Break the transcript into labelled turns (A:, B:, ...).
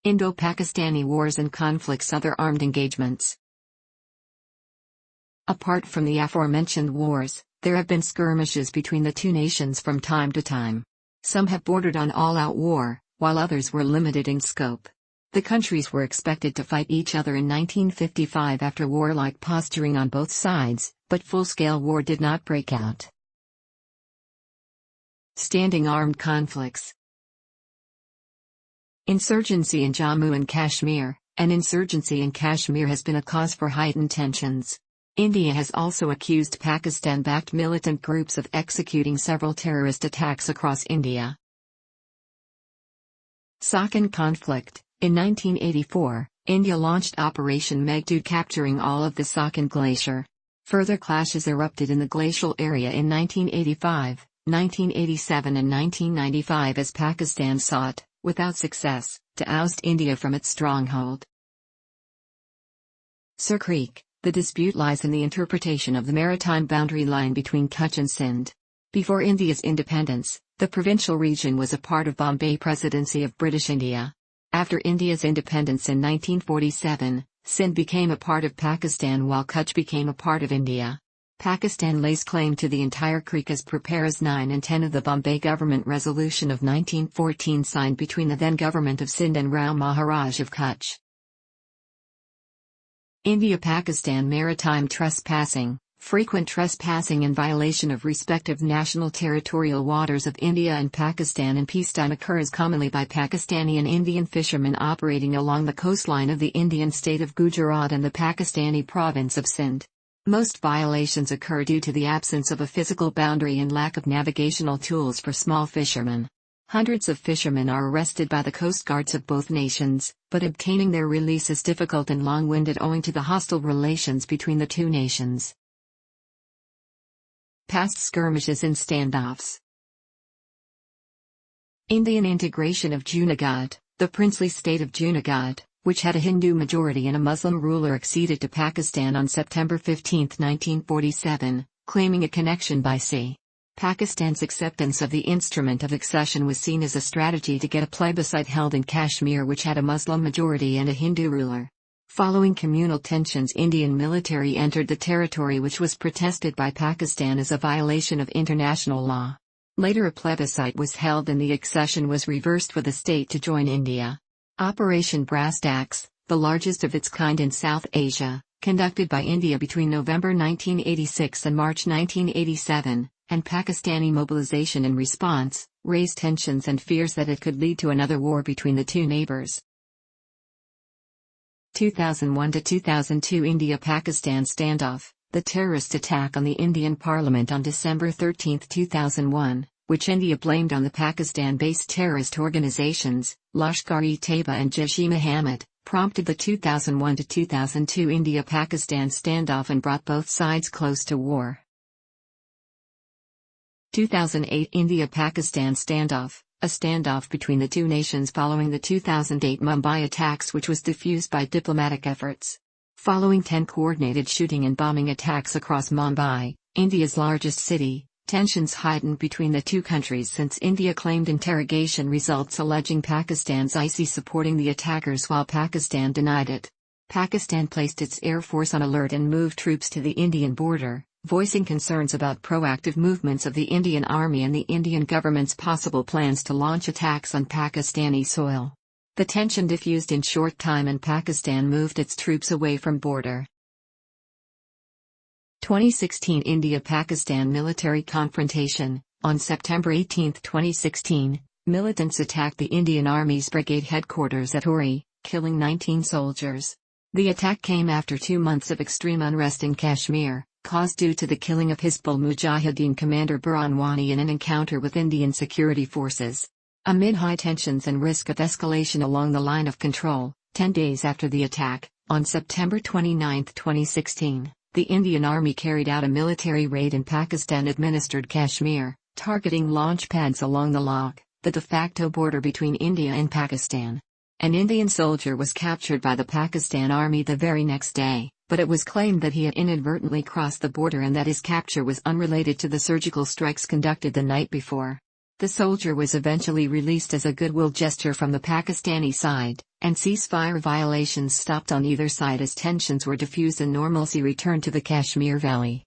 A: Indo-Pakistani wars and conflicts. Other armed engagements. Apart from the aforementioned wars, there have been skirmishes between the two nations from time to time. Some have bordered on all-out war, while others were limited in scope. The countries were expected to fight each other in 1955 after warlike posturing on both sides, but full-scale war did not break out. Standing armed conflicts. Insurgency in Jammu and Kashmir. An insurgency in Kashmir has been a cause for heightened tensions. India has also accused Pakistan-backed militant groups of executing several terrorist attacks across India. Sakhan conflict. In 1984, India launched Operation Meghdoot, capturing all of the Sakhan glacier. Further clashes erupted in the glacial area in 1985, 1987 and 1995 as Pakistan sought, without success, to oust India from its stronghold. Sur Creek. The dispute lies in the interpretation of the maritime boundary line between Kutch and Sindh. Before India's independence, the provincial region was a part of Bombay Presidency of British India. After India's independence in 1947, Sindh became a part of Pakistan while Kutch became a part of India. Pakistan lays claim to the entire creek as per paras 9 and 10 of the Bombay Government Resolution of 1914 signed between the then Government of Sindh and Rao Maharaj of Kutch. India-Pakistan maritime trespassing. Frequent trespassing in violation of respective national territorial waters of India and Pakistan in peacetime occurs commonly by Pakistani and Indian fishermen operating along the coastline of the Indian state of Gujarat and the Pakistani province of Sindh. Most violations occur due to the absence of a physical boundary and lack of navigational tools for small fishermen. Hundreds of fishermen are arrested by the coast guards of both nations, but obtaining their release is difficult and long-winded owing to the hostile relations between the two nations. Past skirmishes and standoffs. Indian integration of Junagadh. The princely state of Junagadh, which had a Hindu majority and a Muslim ruler, acceded to Pakistan on September 15, 1947, claiming a connection by sea. Pakistan's acceptance of the instrument of accession was seen as a strategy to get a plebiscite held in Kashmir, which had a Muslim majority and a Hindu ruler. Following communal tensions, Indian military entered the territory, which was protested by Pakistan as a violation of international law. Later a plebiscite was held and the accession was reversed for the state to join India. Operation Brass Tacks, the largest of its kind in South Asia, conducted by India between November 1986 and March 1987, and Pakistani mobilization in response, raised tensions and fears that it could lead to another war between the two neighbors. 2001 to 2002 India-Pakistan standoff. The terrorist attack on the Indian Parliament on December 13, 2001, which India blamed on the Pakistan-based terrorist organizations, Lashkar-e-Taiba and Jaish-e-Mohammed, prompted the 2001 to 2002 India-Pakistan standoff and brought both sides close to war. 2008 India-Pakistan standoff. A standoff between the two nations following the 2008 Mumbai attacks, which was diffused by diplomatic efforts. Following 10 coordinated shooting and bombing attacks across Mumbai, India's largest city, tensions heightened between the two countries since India claimed interrogation results alleging Pakistan's IC supporting the attackers while Pakistan denied it. Pakistan placed its air force on alert and moved troops to the Indian border, voicing concerns about proactive movements of the Indian Army and the Indian government's possible plans to launch attacks on Pakistani soil. The tension diffused in short time and Pakistan moved its troops away from border. 2016 India-Pakistan military confrontation. On September 18, 2016, militants attacked the Indian Army's brigade headquarters at Uri, killing 19 soldiers. The attack came after 2 months of extreme unrest in Kashmir, caused due to the killing of Hizbul Mujahideen commander Burhan Wani in an encounter with Indian security forces. Amid high tensions and risk of escalation along the line of control, 10 days after the attack, on September 29, 2016, the Indian Army carried out a military raid in Pakistan-administered Kashmir, targeting launch pads along the Ladakh, the de facto border between India and Pakistan. An Indian soldier was captured by the Pakistan Army the very next day, but it was claimed that he had inadvertently crossed the border and that his capture was unrelated to the surgical strikes conducted the night before. The soldier was eventually released as a goodwill gesture from the Pakistani side, and ceasefire violations stopped on either side as tensions were diffused and normalcy returned to the Kashmir Valley.